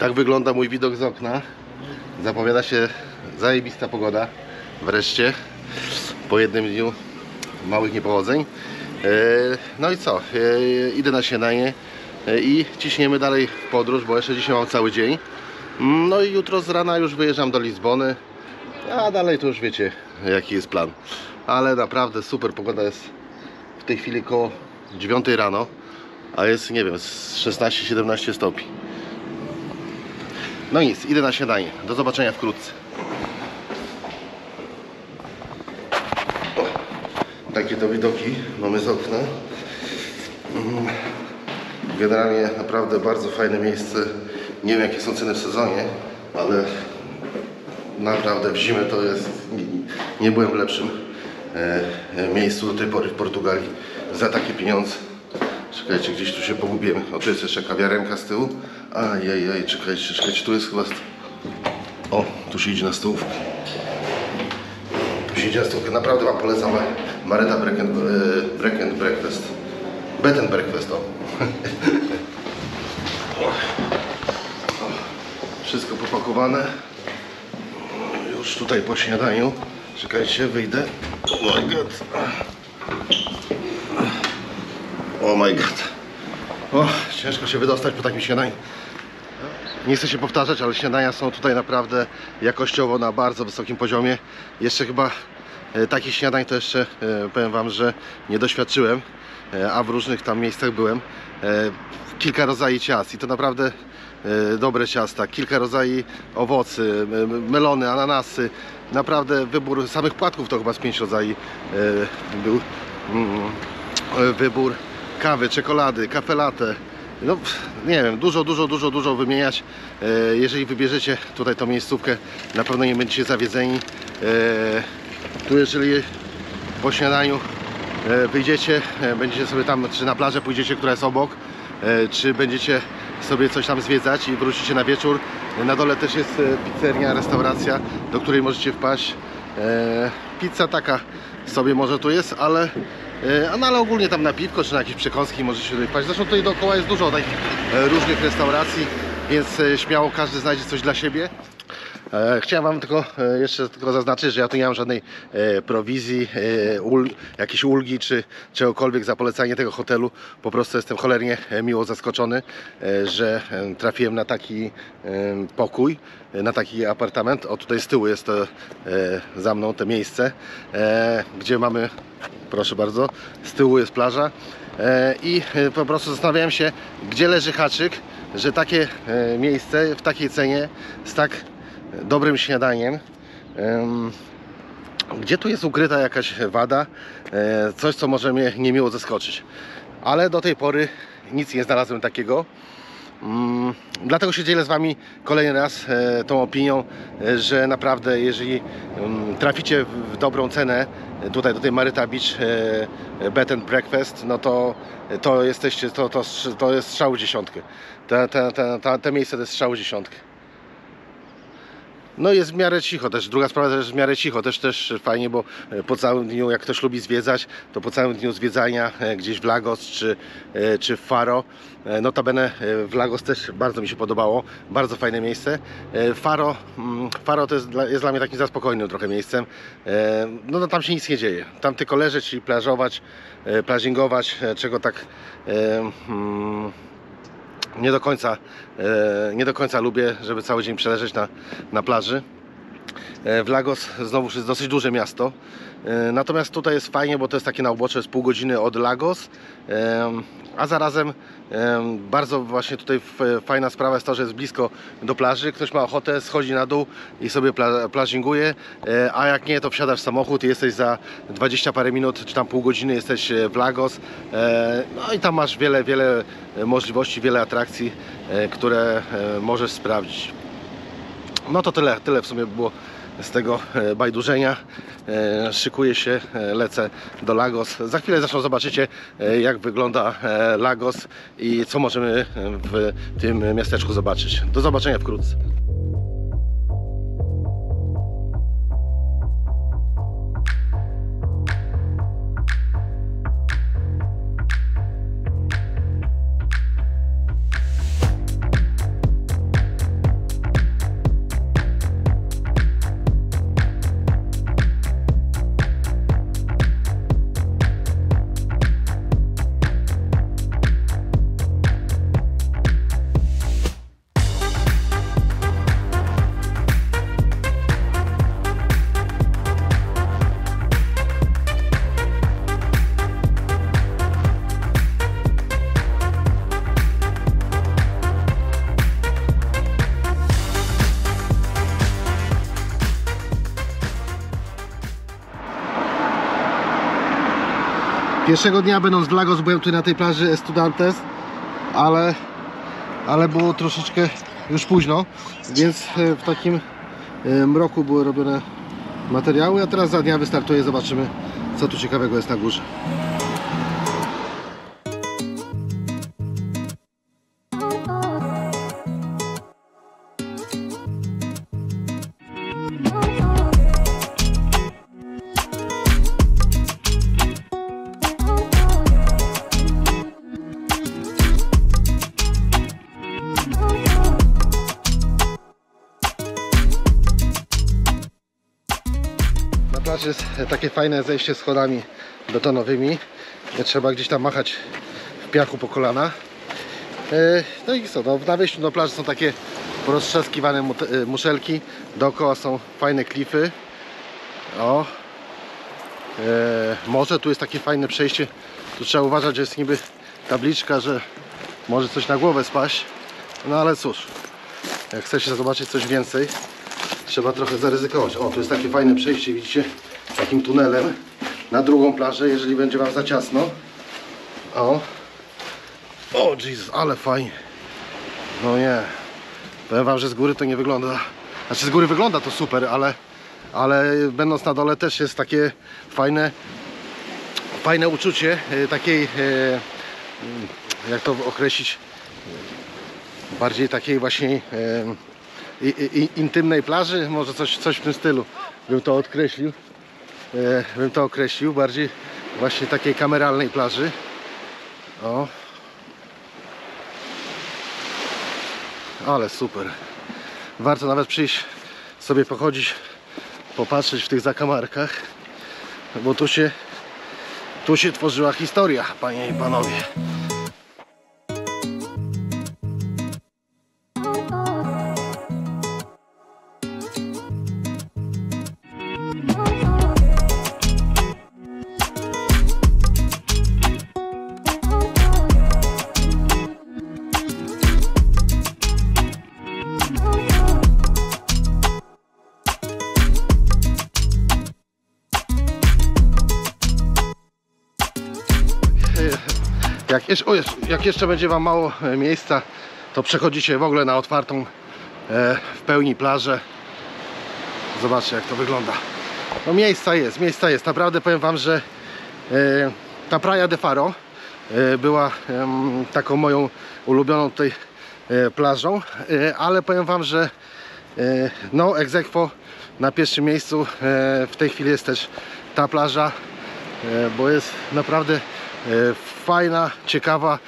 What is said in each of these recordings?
Tak wygląda mój widok z okna. Zapowiada się zajebista pogoda. Wreszcie po jednym dniu małych niepowodzeń. No i co? Idę na śniadanie i ciśniemy dalej w podróż, bo jeszcze dzisiaj mam cały dzień. No i jutro z rana już wyjeżdżam do Lizbony, a dalej to już wiecie jaki jest plan. Ale naprawdę super pogoda jest w tej chwili koło 9 rano, a jest, nie wiem, 16-17 stopni. No nic, idę na śniadanie. Do zobaczenia wkrótce. Takie to widoki mamy z okna. Generalnie naprawdę bardzo fajne miejsce. Nie wiem jakie są ceny w sezonie, ale naprawdę w zimę to jest... Nie byłem w lepszym miejscu do tej pory w Portugalii za takie pieniądze. Czekajcie, gdzieś tu się pogubiłem. O, tu jest jeszcze kawiarenka z tyłu. Ajajaj, czekajcie, tu jest chyba... O, tu się idzie na stołówkę. Tu się idzie na stołówkę. Naprawdę wam polecam Mareta Break and Breakfast. Bed and Breakfast, o. Wszystko popakowane. Już tutaj po śniadaniu. Czekajcie, wyjdę. Oh my god. Oh my god. O, ciężko się wydostać po takim śniadaniu. Nie chcę się powtarzać, ale śniadania są tutaj naprawdę jakościowo na bardzo wysokim poziomie. Jeszcze chyba takich śniadań to jeszcze powiem wam, że nie doświadczyłem, a w różnych tam miejscach byłem. Kilka rodzajów ciast i to naprawdę dobre ciasta, kilka rodzajów owocy, melony, ananasy. Naprawdę wybór samych płatków to chyba z 5 rodzajów był. Wybór kawy, czekolady, kafe latte. No nie wiem, dużo wymieniać. Jeżeli wybierzecie tutaj tą miejscówkę, na pewno nie będziecie zawiedzeni. Tu jeżeli po śniadaniu wyjdziecie, będziecie sobie tam, czy na plażę pójdziecie, która jest obok, czy będziecie sobie coś tam zwiedzać i wrócicie na wieczór. Na dole też jest pizzeria, restauracja, do której możecie wpaść. Pizza taka sobie może tu jest, ale ogólnie tam na piwko czy na jakieś przekąski możecie tutaj wpaść. Zresztą tutaj dookoła jest dużo takich różnych restauracji, więc śmiało każdy znajdzie coś dla siebie. Chciałem wam jeszcze zaznaczyć, że ja tu nie mam żadnej prowizji, jakiejś ulgi czy czegokolwiek za polecanie tego hotelu. Po prostu jestem cholernie miło zaskoczony, że trafiłem na taki pokój, na taki apartament. O, tutaj z tyłu jest to, za mną to miejsce, gdzie mamy, proszę bardzo, z tyłu jest plaża. I po prostu zastanawiałem się, gdzie leży haczyk, że takie miejsce w takiej cenie z tak dobrym śniadaniem, gdzie tu jest ukryta jakaś wada, coś co może mnie niemiło zaskoczyć, ale do tej pory nic nie znalazłem takiego. Dlatego się dzielę z wami kolejny raz tą opinią, że naprawdę jeżeli traficie w dobrą cenę tutaj do tej Mareta Beach Bed and Breakfast, no to jesteście, to jest strzał w dziesiątkę. Te miejsce to jest strzał w dziesiątkę. No jest w miarę cicho też. Druga sprawa też jest w miarę cicho. Też fajnie, bo po całym dniu, jak ktoś lubi zwiedzać, to po całym dniu zwiedzania gdzieś w Lagos czy w Faro. Notabene w Lagos też bardzo mi się podobało. Bardzo fajne miejsce. Faro to jest dla mnie takim zaspokojnym trochę miejscem. No tam się nic nie dzieje. Tam tylko leżeć i plażować, plażingować, czego tak... Nie do końca lubię, żeby cały dzień przeleżeć na plaży. W Lagos znowu jest dosyć duże miasto. Natomiast tutaj jest fajnie, bo to jest takie na ubocze, jest pół godziny od Lagos. A zarazem bardzo właśnie tutaj fajna sprawa jest to, że jest blisko do plaży. Ktoś ma ochotę, schodzi na dół i sobie plażinguje, a jak nie, to wsiadasz w samochód i jesteś za 20 parę minut, czy tam pół godziny jesteś w Lagos. No i tam masz wiele możliwości, wiele atrakcji, które możesz sprawdzić. No to tyle w sumie było z tego bajdurzenia. Szykuję się, lecę do Lagos. Za chwilę zresztą zobaczycie, jak wygląda Lagos i co możemy w tym miasteczku zobaczyć. Do zobaczenia wkrótce. Pierwszego dnia będąc w Lagos byłem tu na tej plaży Estudiantes, ale było troszeczkę już późno, więc w takim mroku były robione materiały, a teraz za dnia wystartuję, zobaczymy co tu ciekawego jest na górze. Na plaży jest takie fajne zejście schodami betonowymi. Nie trzeba gdzieś tam machać w piachu po kolana. No i co, no, na wejściu do plaży są takie roztrzaskiwane muszelki. Dookoła są fajne klify. O. Morze, tu jest takie fajne przejście. Tu trzeba uważać, że jest niby tabliczka, że może coś na głowę spaść. No ale cóż, jak chcecie zobaczyć coś więcej, trzeba trochę zaryzykować. O, tu jest takie fajne przejście, widzicie, takim tunelem na drugą plażę, jeżeli będzie wam za ciasno. O, Jezus, ale fajnie. No nie, powiem wam, że z góry to nie wygląda. Znaczy z góry wygląda to super, ale będąc na dole też jest takie fajne uczucie takiej, jak to określić, bardziej takiej właśnie intymnej plaży, może coś w tym stylu bym to określił, bardziej właśnie takiej kameralnej plaży. O, ale super, warto nawet przyjść sobie pochodzić, popatrzeć w tych zakamarkach, bo tu się tworzyła historia, panie i panowie. Jak jeszcze będzie wam mało miejsca, to przechodzicie w ogóle na otwartą w pełni plażę. Zobaczcie, jak to wygląda. No miejsca jest. Naprawdę powiem wam, że ta Praia de Faro była taką moją ulubioną tutaj plażą, ale powiem wam, że no ex aequo na pierwszym miejscu w tej chwili jest też ta plaża, bo jest naprawdę fajna, ciekawa,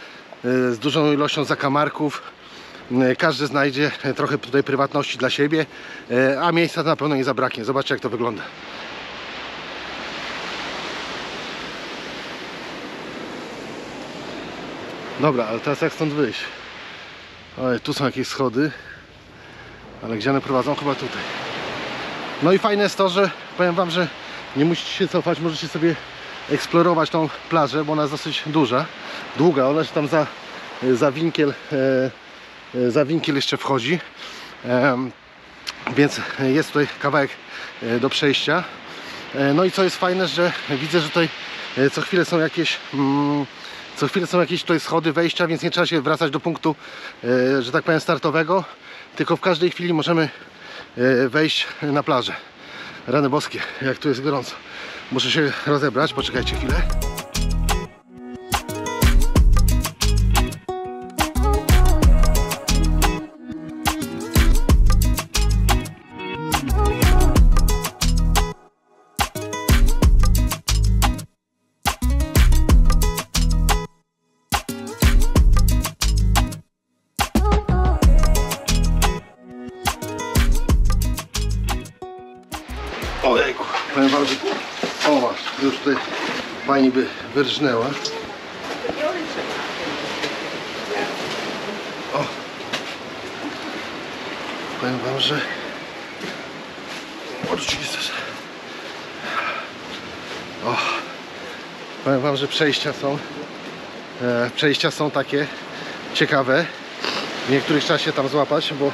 z dużą ilością zakamarków. Każdy znajdzie trochę tutaj prywatności dla siebie, a miejsca na pewno nie zabraknie. Zobaczcie, jak to wygląda. Dobra, ale teraz jak stąd wyjść? Oj, tu są jakieś schody, ale gdzie one prowadzą? Chyba tutaj. No i fajne jest to, że powiem wam, że nie musicie się cofać, możecie sobie eksplorować tą plażę, bo ona jest dosyć długa, ona się tam za winkiel jeszcze wchodzi, więc jest tutaj kawałek do przejścia. No i co jest fajne, że widzę, że tutaj co chwilę są jakieś tutaj schody wejścia, więc nie trzeba się wracać do punktu, że tak powiem, startowego, tylko w każdej chwili możemy wejść na plażę. Rany boskie, jak tu jest gorąco. Muszę się rozebrać, poczekajcie chwilę. Ojejku, powiem wam, że już tutaj pani by wyrżnęła. O, powiem wam, że powiem wam, że przejścia są takie ciekawe. W niektórych trzeba się tam złapać, bo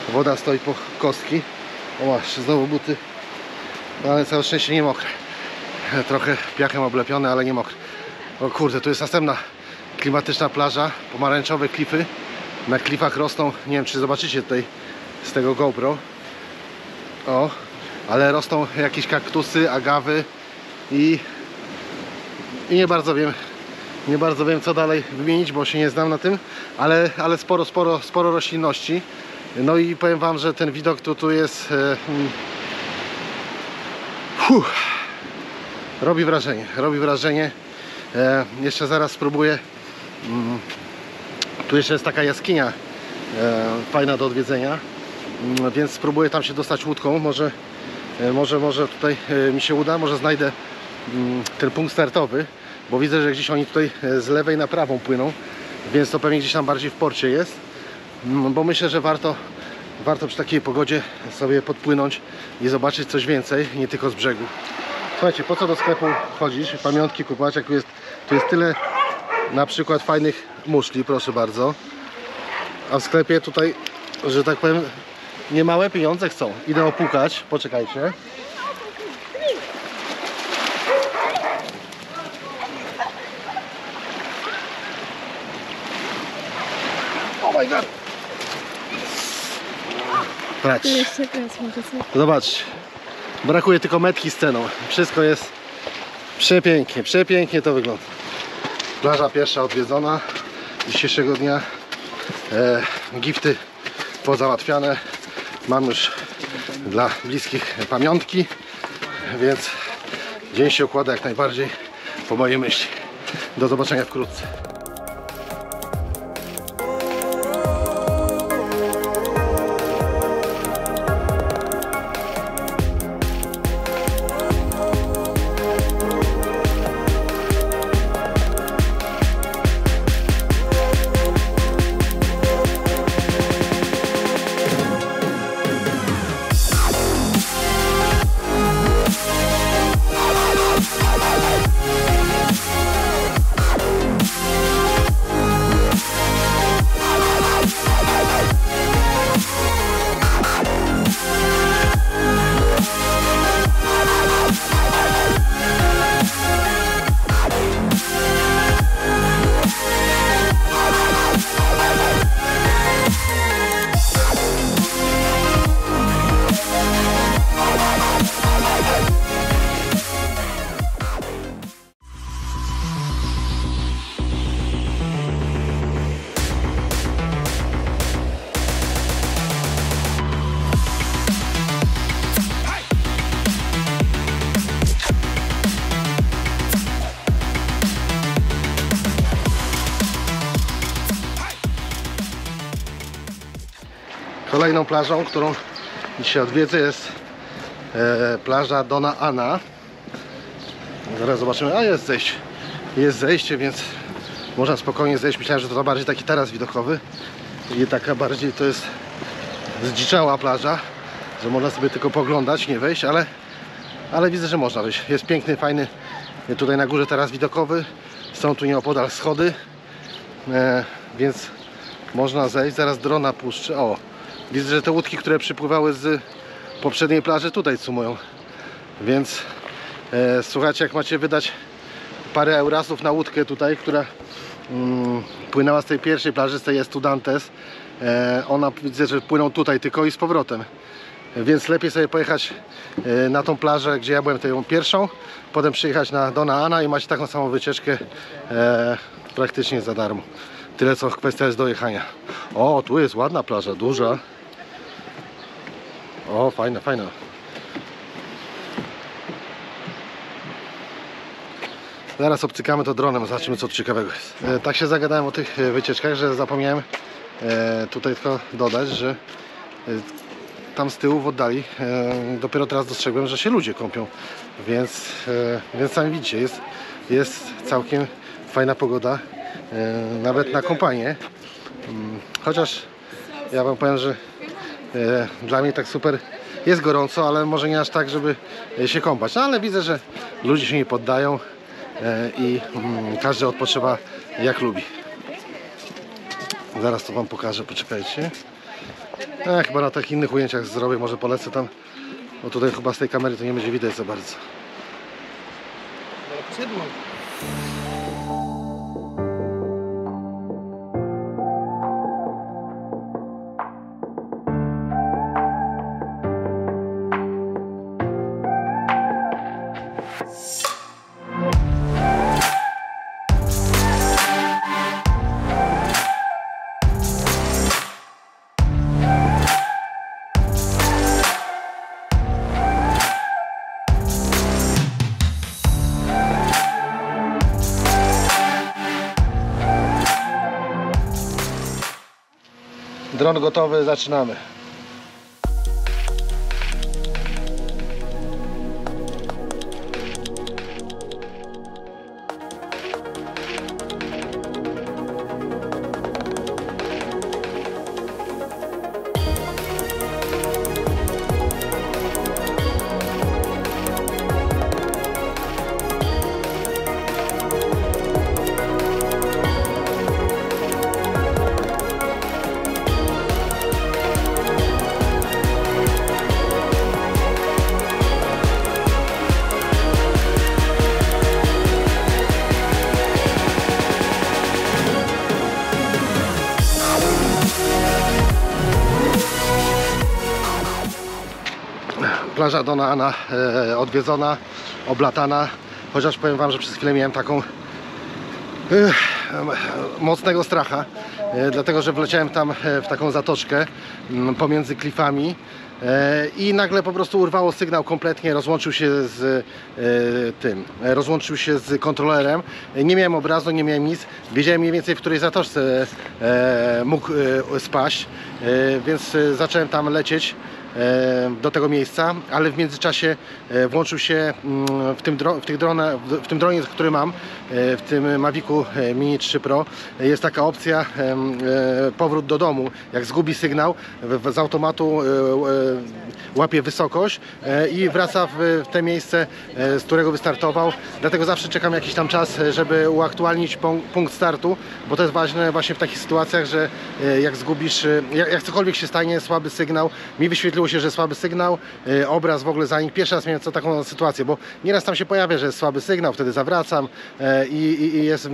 woda stoi po kostki. O, masz, znowu buty, ale całe szczęście nie mokre. Trochę piachem oblepione, ale nie mokre. O kurde, tu jest następna klimatyczna plaża, pomarańczowe klify. Na klifach rosną, nie wiem czy zobaczycie tutaj z tego GoPro. O, ale rosną jakieś kaktusy, agawy i nie bardzo wiem co dalej wymienić, bo się nie znam na tym, ale sporo roślinności. No i powiem wam, że ten widok tu jest robi wrażenie. Jeszcze zaraz spróbuję. Tu jeszcze jest taka jaskinia fajna do odwiedzenia, więc spróbuję tam się dostać łódką. Może tutaj mi się uda, może znajdę ten punkt startowy, bo widzę, że gdzieś oni tutaj z lewej na prawą płyną, więc to pewnie gdzieś tam bardziej w porcie jest, bo myślę, że warto przy takiej pogodzie sobie podpłynąć i zobaczyć coś więcej, nie tylko z brzegu. Słuchajcie, po co do sklepu chodzić, pamiątki kupować, jak tu jest tyle na przykład fajnych muszli, proszę bardzo, a w sklepie tutaj, że tak powiem, niemałe pieniądze chcą. Idę opłukać, poczekajcie. Oh my god! Zobaczcie, brakuje tylko metki z ceną. Wszystko jest przepięknie to wygląda. Plaża pierwsza odwiedzona dzisiejszego dnia. Gifty pozałatwiane. Mam już dla bliskich pamiątki, więc dzień się układa jak najbardziej po mojej myśli. Do zobaczenia wkrótce. Kolejną plażą, którą dzisiaj odwiedzę, jest plaża Dona Ana. Zaraz zobaczymy. A jest zejście, więc można spokojnie zejść. Myślałem, że to bardziej taki taras widokowy i taka bardziej to jest zdziczała plaża, że można sobie tylko poglądać, nie wejść, ale widzę, że można wejść. Jest piękny, fajny tutaj na górze taras widokowy. Są tu nieopodal schody, więc można zejść. Zaraz drona puszczę. O, widzę, że te łódki, które przypływały z poprzedniej plaży, tutaj sumują. Więc słuchajcie, jak macie wydać parę eurasów na łódkę tutaj, która płynęła z tej pierwszej plaży, z tej Estudiantes, ona widzę, że płyną tutaj tylko i z powrotem. Więc lepiej sobie pojechać na tą plażę, gdzie ja byłem tą pierwszą, potem przyjechać na Dona Ana i macie taką samą wycieczkę praktycznie za darmo. Tyle co kwestia jest dojechania. O, tu jest ładna plaża, duża. O, fajna, fajna. Zaraz obcykamy to dronem, zobaczymy co tu ciekawego jest. Tak się zagadałem o tych wycieczkach, że zapomniałem tutaj tylko dodać, że tam z tyłu w oddali dopiero teraz dostrzegłem, że się ludzie kąpią. Więc sami widzicie, jest całkiem fajna pogoda, nawet na kąpanie. Chociaż ja wam powiem, że dla mnie tak super jest gorąco, ale może nie aż tak, żeby się kąpać. No, ale widzę, że ludzie się nie poddają i każdy odpoczywa jak lubi. Zaraz to wam pokażę, poczekajcie. Chyba na takich innych ujęciach zrobię, może polecę tam, bo tutaj chyba z tej kamery to nie będzie widać za bardzo. Dron gotowy, zaczynamy. Plaża Dona Ana odwiedzona, oblatana, chociaż powiem wam, że przez chwilę miałem taką mocnego stracha, dlatego że wleciałem tam w taką zatoczkę pomiędzy klifami i nagle po prostu urwało sygnał kompletnie, rozłączył się z rozłączył się z kontrolerem, nie miałem obrazu, nie miałem nic, wiedziałem mniej więcej, w której zatoczce mógł spaść, więc zacząłem tam lecieć do tego miejsca, ale w międzyczasie włączył się w tym dronie, który mam, w tym Mavicu Mini 3 Pro, jest taka opcja powrót do domu. Jak zgubi sygnał, z automatu łapie wysokość i wraca w te miejsce, z którego wystartował. Dlatego zawsze czekam jakiś tam czas, żeby uaktualnić punkt startu, bo to jest ważne właśnie w takich sytuacjach, że jak zgubisz, jak cokolwiek się stanie, słaby sygnał, mi wyświetliło się, że słaby sygnał, obraz w ogóle zanikł. Pierwszy raz miałem taką sytuację, bo nieraz tam się pojawia, że jest słaby sygnał, wtedy zawracam i jest w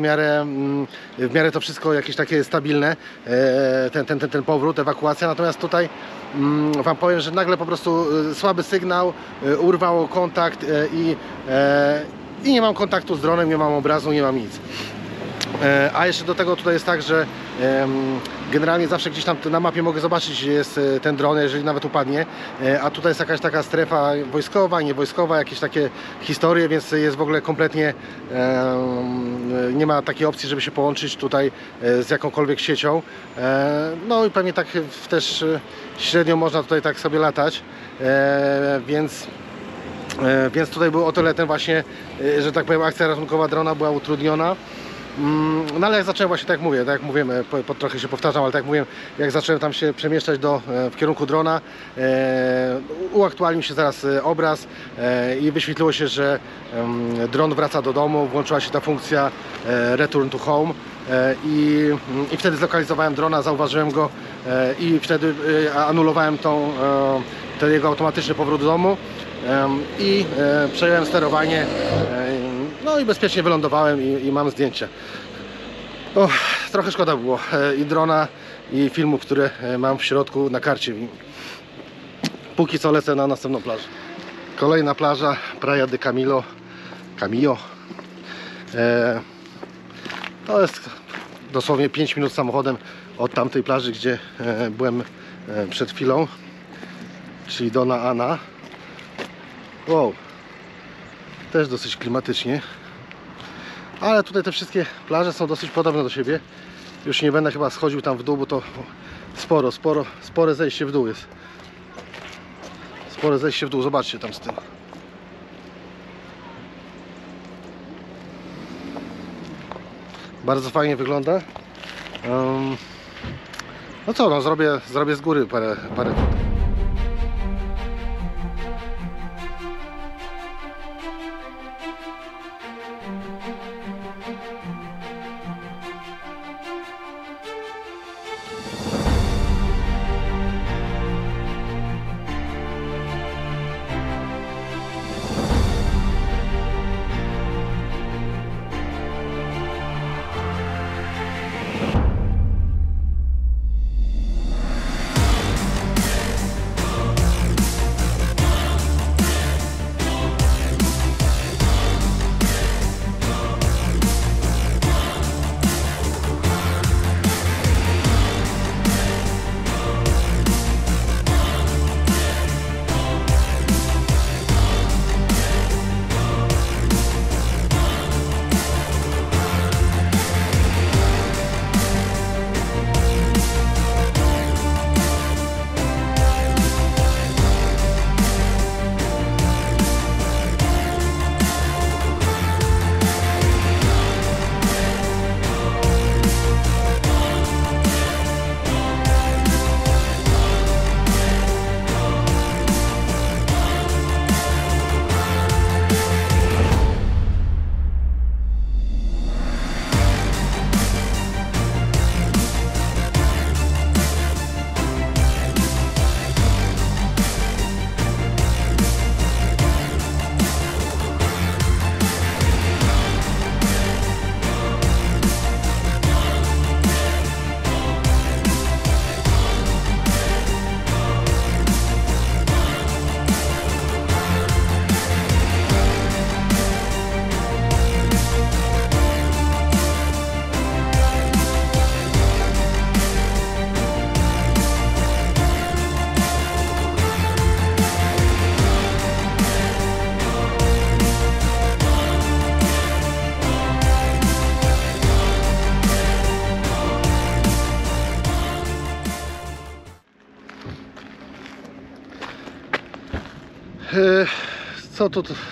miarę to wszystko jakieś takie stabilne, ten powrót, ewakuacja. Natomiast tutaj wam powiem, że nagle po prostu słaby sygnał, urwało kontakt i nie mam kontaktu z dronem, nie mam obrazu, nie mam nic. A jeszcze do tego tutaj jest tak, że generalnie zawsze gdzieś tam na mapie mogę zobaczyć, gdzie jest ten dron, jeżeli nawet upadnie, a tutaj jest jakaś taka strefa wojskowa, niewojskowa, jakieś takie historie, więc jest w ogóle kompletnie nie ma takiej opcji, żeby się połączyć tutaj z jakąkolwiek siecią. No i pewnie tak też średnio można tutaj tak sobie latać, więc tutaj był o tyle ten właśnie, że tak powiem, akcja ratunkowa drona była utrudniona. No ale jak zacząłem właśnie, tak jak mówiłem, trochę się powtarzam, ale tak jak mówiłem, jak zacząłem tam się przemieszczać w kierunku drona, uaktualnił się zaraz obraz i wyświetliło się, że dron wraca do domu, włączyła się ta funkcja Return to Home i wtedy zlokalizowałem drona, zauważyłem go i wtedy anulowałem ten jego automatyczny powrót do domu i przejąłem sterowanie. No i bezpiecznie wylądowałem i mam zdjęcie. Trochę szkoda było i drona, i filmu, który mam w środku na karcie. Póki co lecę na następną plażę. Kolejna plaża, Praia de Camilo. To jest dosłownie 5 minut samochodem od tamtej plaży, gdzie byłem przed chwilą, czyli Dona Ana. Wow. Też dosyć klimatycznie, ale tutaj te wszystkie plaże są dosyć podobne do siebie. Już nie będę chyba schodził tam w dół, bo to spore zejście w dół jest. Spore zejście w dół, zobaczcie tam z tyłu. Bardzo fajnie wygląda. No co, no zrobię z góry parę fotek.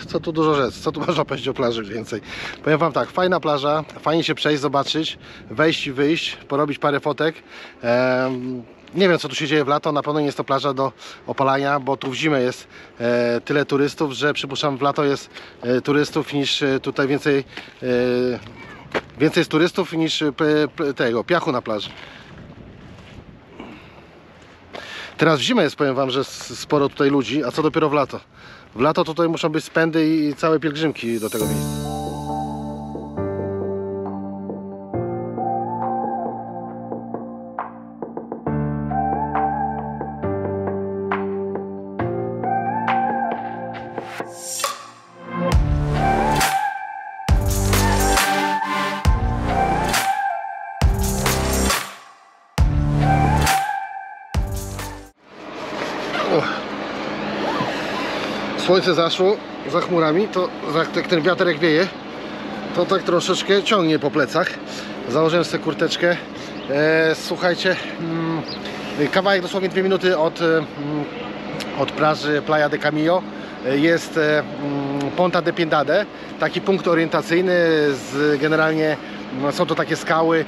Co tu dużo rzec, co tu można powiedzieć o plaży więcej. Powiem wam tak, fajna plaża, fajnie się przejść, zobaczyć, wejść i wyjść, porobić parę fotek. Nie wiem, co tu się dzieje w lato, na pewno nie jest to plaża do opalania, bo tu w zimę jest tyle turystów, że przypuszczam, w lato jest turystów niż tutaj więcej jest turystów niż tego piachu na plaży. Teraz w zimę jest, powiem wam, że sporo tutaj ludzi, a co dopiero w lato. W lato tutaj muszą być spędy i całe pielgrzymki do tego miejsca. Słońce zaszło za chmurami, to jak ten wiaterek wieje, to tak troszeczkę ciągnie po plecach. Założyłem sobie kurteczkę. Słuchajcie, kawałek dosłownie 2 minuty od plaży Playa de Camillo jest Ponta de Piedade, taki punkt orientacyjny. Generalnie są to takie skały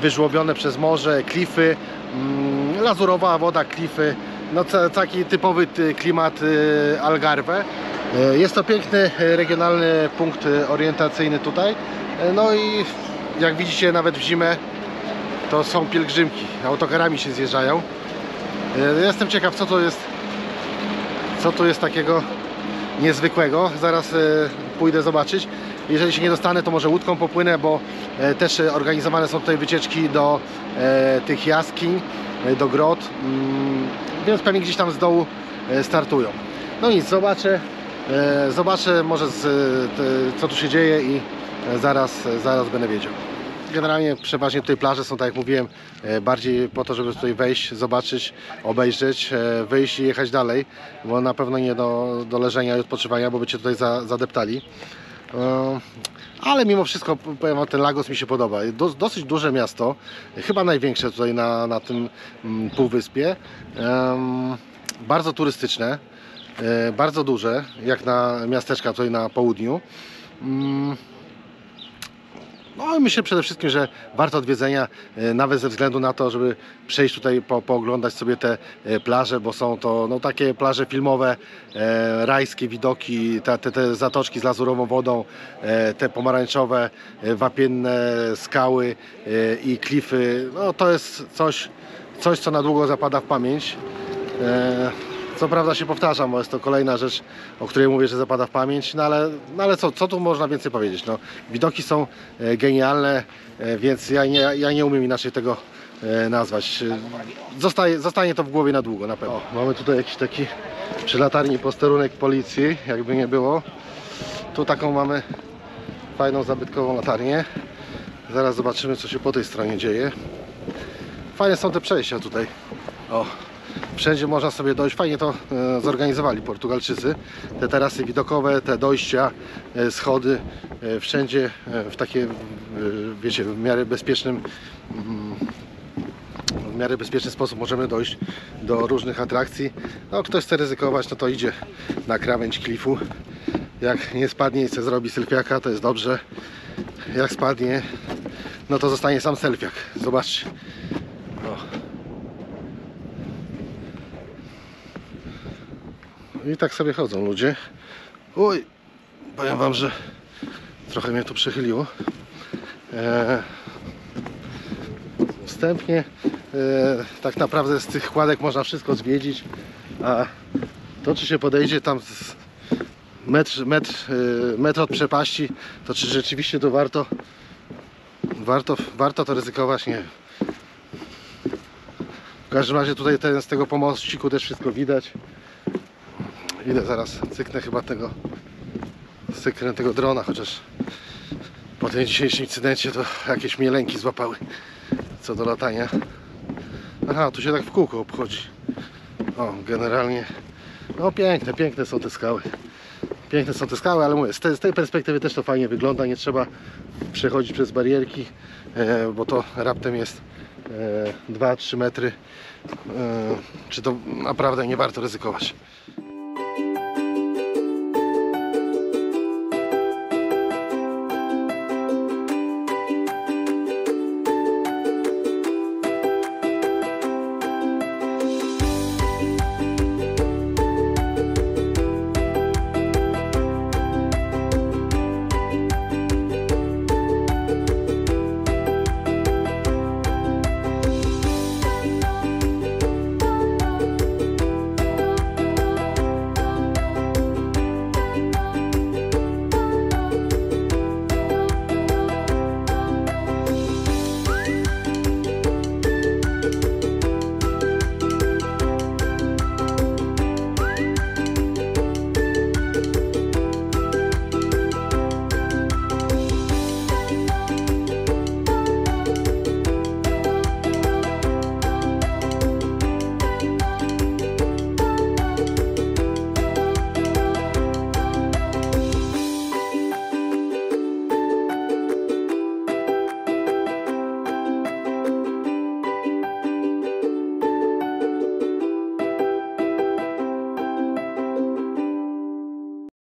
wyżłobione przez morze, klify, lazurowa woda, klify. No, taki typowy klimat Algarve. Jest to piękny regionalny punkt orientacyjny tutaj. No i jak widzicie, nawet w zimę to są pielgrzymki, autokarami się zjeżdżają. Jestem ciekaw, co to jest takiego niezwykłego. Zaraz pójdę zobaczyć. Jeżeli się nie dostanę, to może łódką popłynę, bo też organizowane są tutaj wycieczki do tych jaskiń, do grot, więc pewnie gdzieś tam z dołu startują. No nic, zobaczę może co tu się dzieje i zaraz będę wiedział. Generalnie przeważnie tutaj plaże są, tak jak mówiłem, bardziej po to, żeby tutaj wejść, zobaczyć, obejrzeć, wyjść i jechać dalej, bo na pewno nie do leżenia i odpoczywania, bo by cię tutaj zadeptali. Ale mimo wszystko, powiem wam, ten Lagos mi się podoba. Dosyć duże miasto, chyba największe tutaj na tym półwyspie. Bardzo turystyczne, bardzo duże, jak na miasteczka tutaj na południu. No i myślę przede wszystkim, że warto odwiedzenia, nawet ze względu na to, żeby przejść tutaj, pooglądać sobie te plaże, bo są to no, takie plaże filmowe, rajskie widoki, te zatoczki z lazurową wodą, te pomarańczowe, wapienne skały i klify. No to jest coś, co na długo zapada w pamięć. Co prawda się powtarzam, bo jest to kolejna rzecz, o której mówię, że zapada w pamięć, no ale co tu można więcej powiedzieć? No, widoki są genialne, więc ja nie umiem inaczej tego nazwać. Zostanie to w głowie na długo, na pewno. Mamy tutaj jakiś taki przy latarni posterunek policji, jakby nie było. Tu taką mamy fajną, zabytkową latarnię. Zaraz zobaczymy, co się po tej stronie dzieje. Fajne są te przejścia tutaj. O. Wszędzie można sobie dojść, fajnie to zorganizowali Portugalczycy. Te tarasy widokowe, te dojścia, schody, wszędzie w takie, wiecie, w miarę bezpieczny sposób możemy dojść do różnych atrakcji. No, ktoś chce ryzykować, no to idzie na krawędź klifu. Jak nie spadnie i chce zrobić selfiaka, to jest dobrze. Jak spadnie, no to zostanie sam selfiak. Zobaczcie. O. I tak sobie chodzą ludzie. Oj, powiem wam, że trochę mnie tu przechyliło. Wstępnie tak naprawdę z tych kładek można wszystko zwiedzić, a to czy się podejdzie tam metr od przepaści, to czy rzeczywiście to warto to ryzykować? Nie. W każdym razie tutaj z tego pomościku też wszystko widać. Idę zaraz, cyknę chyba tego drona, chociaż po tym dzisiejszym incydencie to jakieś mnie lęki złapały co do latania. Aha, tu się tak w kółko obchodzi. O, generalnie no piękne są te skały. Piękne są te skały, ale mówię, z tej perspektywy też to fajnie wygląda, nie trzeba przechodzić przez barierki, bo to raptem jest 2-3 metry, czy to naprawdę nie warto ryzykować.